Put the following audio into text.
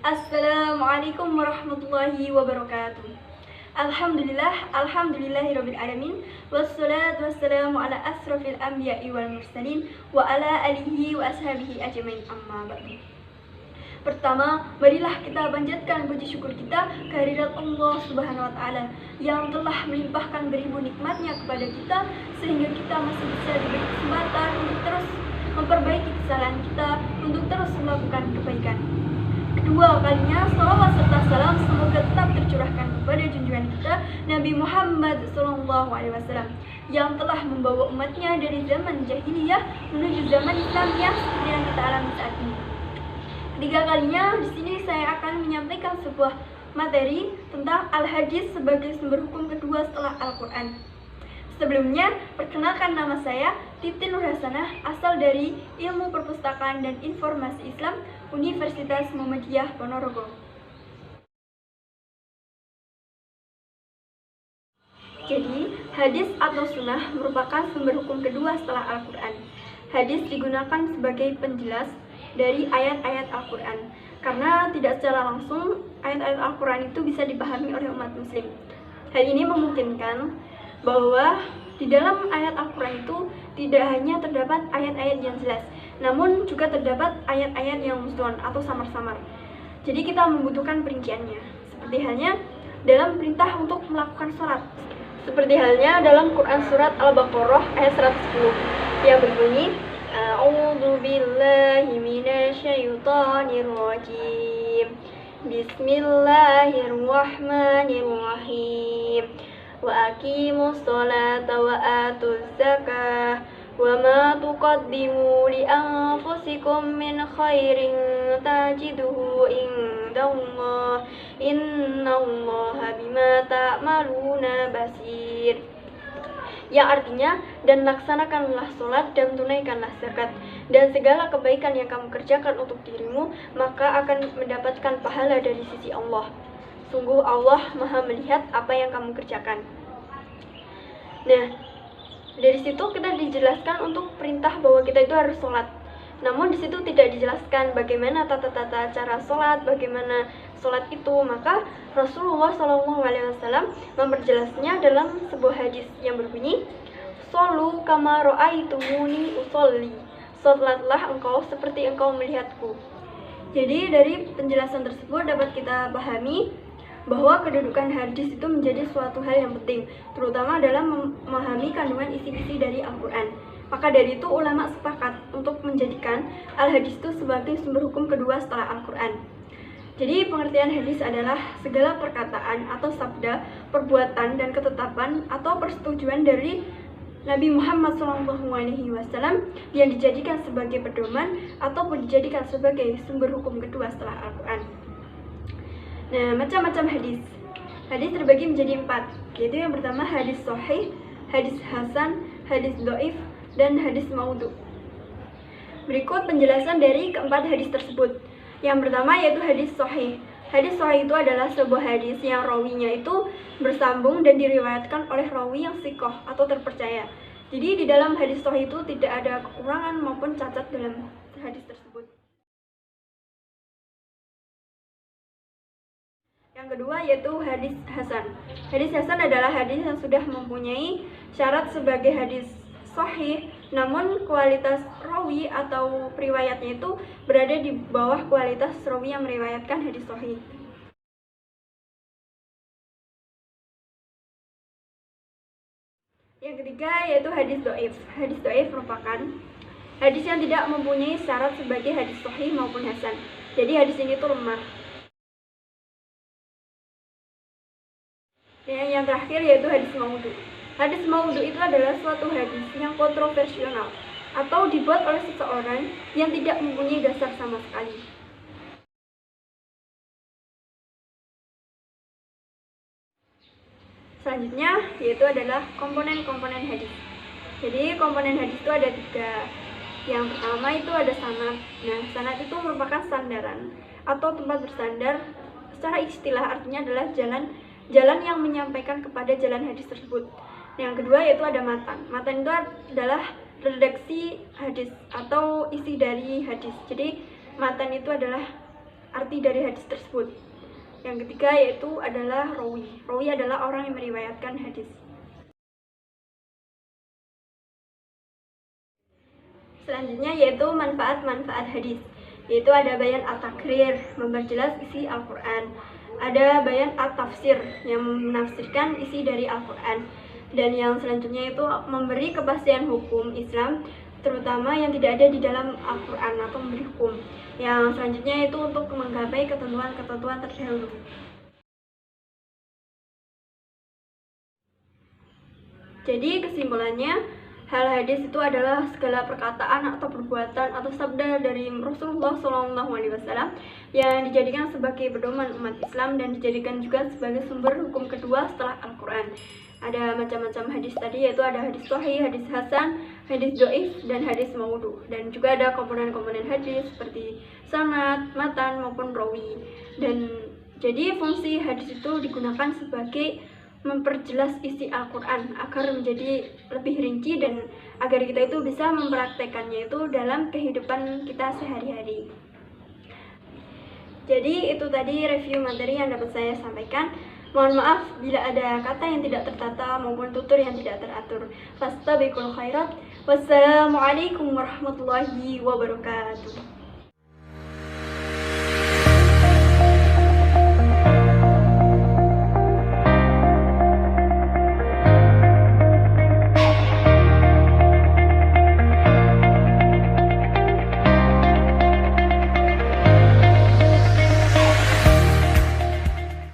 Assalamualaikum warahmatullahi wabarakatuh. Alhamdulillahirabbil alamin. Wassalatu wassalamu ala asrofil anbiya'i wal mursalin wa ala alihi wa ashabihi ajmain, amma ba'du. Pertama, marilah kita panjatkan puji syukur kita kehadirat Allah Subhanahu wa taala yang telah melimpahkan beribu nikmatnya kepada kita sehingga kita masih bisa diberi kesempatan untuk terus memperbaiki kesalahan kita, untuk terus melakukan kebaikan. Kedua kalinya, salawat serta salam semoga tetap tercurahkan kepada junjungan kita Nabi Muhammad SAW yang telah membawa umatnya dari zaman jahiliyah menuju zaman Islam yang seperti yang kita alami saat ini. Ketiga kalinya, di sini saya akan menyampaikan sebuah materi tentang Al-Hadis sebagai sumber hukum kedua setelah Al-Quran. Sebelumnya, perkenalkan nama saya Titin Nurhasanah, asal dari Ilmu Perpustakaan dan Informasi Islam Universitas Muhammadiyah Ponorogo. Jadi, hadis atau sunnah merupakan sumber hukum kedua setelah Al-Quran. Hadis digunakan sebagai penjelas dari ayat-ayat Al-Quran, karena tidak secara langsung ayat-ayat Al-Quran itu bisa dipahami oleh umat muslim. Hal ini memungkinkan bahwa di dalam ayat Al-Quran itu tidak hanya terdapat ayat-ayat yang jelas, namun juga terdapat ayat-ayat yang musnad atau samar-samar. Jadi kita membutuhkan perinciannya, seperti halnya dalam perintah untuk melakukan sholat. Seperti halnya dalam Quran surat Al-Baqarah ayat 110 yang berbunyi, A'udzu billahi minasyaitonir rajim. Bismillahirrahmanirrahim. Wa aqimus sholata wa atuz zakah wa ma tuqaddimu li anfusikum min khairin tajiduhu indallah innallaha bima ta'maluna basir. Yang artinya, dan laksanakanlah sholat dan tunaikanlah zakat, dan segala kebaikan yang kamu kerjakan untuk dirimu, maka akan mendapatkan pahala dari sisi Allah. Sungguh Allah Maha melihat apa yang kamu kerjakan. Nah, dari situ kita dijelaskan untuk perintah bahwa kita itu harus sholat. Namun di situ tidak dijelaskan bagaimana tata-tata cara sholat, bagaimana sholat itu. Maka Rasulullah SAW memperjelasnya dalam sebuah hadis yang berbunyi, Shollu kama ra'aitumuni usolli. Sholatlah engkau seperti engkau melihatku. Jadi dari penjelasan tersebut dapat kita pahami bahwa kedudukan hadis itu menjadi suatu hal yang penting, terutama dalam memahami kandungan isi-isi dari Al-Quran. Maka dari itu ulama sepakat untuk menjadikan Al-Hadis itu sebagai sumber hukum kedua setelah Al-Quran. Jadi pengertian hadis adalah segala perkataan atau sabda, perbuatan dan ketetapan atau persetujuan dari Nabi Muhammad SAW yang dijadikan sebagai pedoman ataupun dijadikan sebagai sumber hukum kedua setelah Al-Quran. Nah, macam-macam hadis. Hadis terbagi menjadi 4, yaitu yang pertama hadis sahih, hadis hasan, hadis dhaif, dan hadis maudhu. Berikut penjelasan dari keempat hadis tersebut. Yang pertama yaitu hadis sahih. Hadis sahih itu adalah sebuah hadis yang rawinya itu bersambung dan diriwayatkan oleh rawi yang sikoh atau terpercaya. Jadi di dalam hadis sahih itu tidak ada kekurangan maupun cacat dalam hadis tersebut. Yang kedua yaitu hadis hasan. Hadis hasan adalah hadis yang sudah mempunyai syarat sebagai hadis sahih, namun kualitas rawi atau periwayatnya itu berada di bawah kualitas rawi yang meriwayatkan hadis sahih. Yang ketiga yaitu hadis dhaif. Hadis dhaif merupakan hadis yang tidak mempunyai syarat sebagai hadis sahih maupun hasan. Jadi hadis ini tuh lemah. Dan yang terakhir yaitu hadis maudhu. Hadis maudhu itu adalah suatu hadis yang kontroversial atau dibuat oleh seseorang yang tidak mempunyai dasar sama sekali. Selanjutnya yaitu adalah komponen-komponen hadis. Jadi komponen hadis itu ada 3. Yang pertama itu ada sanad. Nah, sanad itu merupakan sandaran atau tempat bersandar. Secara istilah artinya adalah jalan yang menyampaikan kepada jalan hadis tersebut. Yang kedua yaitu ada matan. Matan itu adalah redaksi hadis atau isi dari hadis. Jadi matan itu adalah arti dari hadis tersebut. Yang ketiga yaitu adalah rawi. Rawi adalah orang yang meriwayatkan hadis. Selanjutnya yaitu manfaat-manfaat hadis. Yaitu ada bayan at-takrir, memperjelas isi Al-Quran. Ada bayan at-tafsir, yang menafsirkan isi dari Al-Quran. Dan yang selanjutnya itu memberi kepastian hukum Islam, terutama yang tidak ada di dalam Al-Quran atau memberi hukum. Yang selanjutnya itu untuk menggapai ketentuan-ketentuan terdahulu. Jadi kesimpulannya, hal hadis itu adalah segala perkataan atau perbuatan atau sabda dari Rasulullah SAW yang dijadikan sebagai pedoman umat Islam dan dijadikan juga sebagai sumber hukum kedua setelah Al-Quran. Ada macam-macam hadis tadi, yaitu ada hadis sahih, hadis hasan, hadis doif, dan hadis maudhu. Dan juga ada komponen-komponen hadis seperti sanad, matan, maupun rawi. Dan jadi fungsi hadis itu digunakan sebagai memperjelas isi Al-Quran agar menjadi lebih rinci dan agar kita itu bisa mempraktekannya itu dalam kehidupan kita sehari-hari. Jadi itu tadi review materi yang dapat saya sampaikan. Mohon maaf bila ada kata yang tidak tertata maupun tutur yang tidak teratur. Fastabiqul khairat. Wassalamualaikum warahmatullahi wabarakatuh.